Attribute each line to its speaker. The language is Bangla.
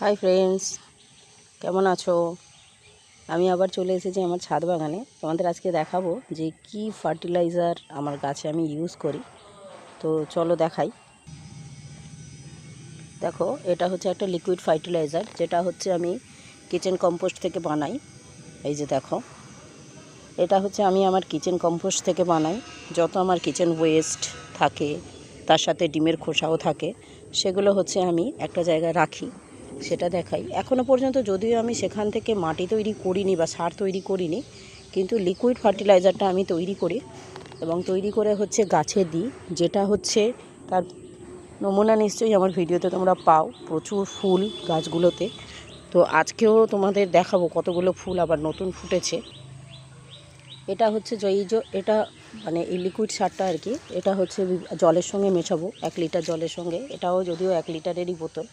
Speaker 1: হাই ফ্রেন্ডস, কেমন আছো? আমি আবার চলে এসেছি আমার ছাদ বাগানে। তোমাদের আজকে দেখাবো যে কি ফার্টিলাইজার আমার গাছে আমি ইউজ করি। তো চলো দেখাই। দেখো, এটা হচ্ছে একটা লিকুইড ফার্টিলাইজার, যেটা হচ্ছে আমি কিচেন কম্পোস্ট থেকে বানাই। এই যে দেখো, এটা হচ্ছে আমি আমার কিচেন কম্পোস্ট থেকে বানাই। যত আমার কিচেন ওয়েস্ট থাকে, তার সাথে ডিমের খোসাও থাকে, সেগুলো হচ্ছে আমি একটা জায়গায় রাখি, সেটা দেখাই। এখনও পর্যন্ত যদিও আমি সেখান থেকে মাটি তৈরি করিনি বা সার তৈরি করিনি, কিন্তু লিকুইড ফার্টিলাইজারটা আমি তৈরি করি এবং তৈরি করে হচ্ছে গাছে দিই, যেটা হচ্ছে তার নমুনা নিশ্চয়ই আমার ভিডিওতে তোমরা পাও। প্রচুর ফুল গাছগুলোতে। তো আজকেও তোমাদের দেখাবো কতগুলো ফুল আবার নতুন ফুটেছে। এটা হচ্ছে এটা মানে এই লিকুইড সারটা আর কি, এটা হচ্ছে জলের সঙ্গে মেশাবো 1 লিটার জলের সঙ্গে। এটাও যদিও 1 লিটারেরই বোতল,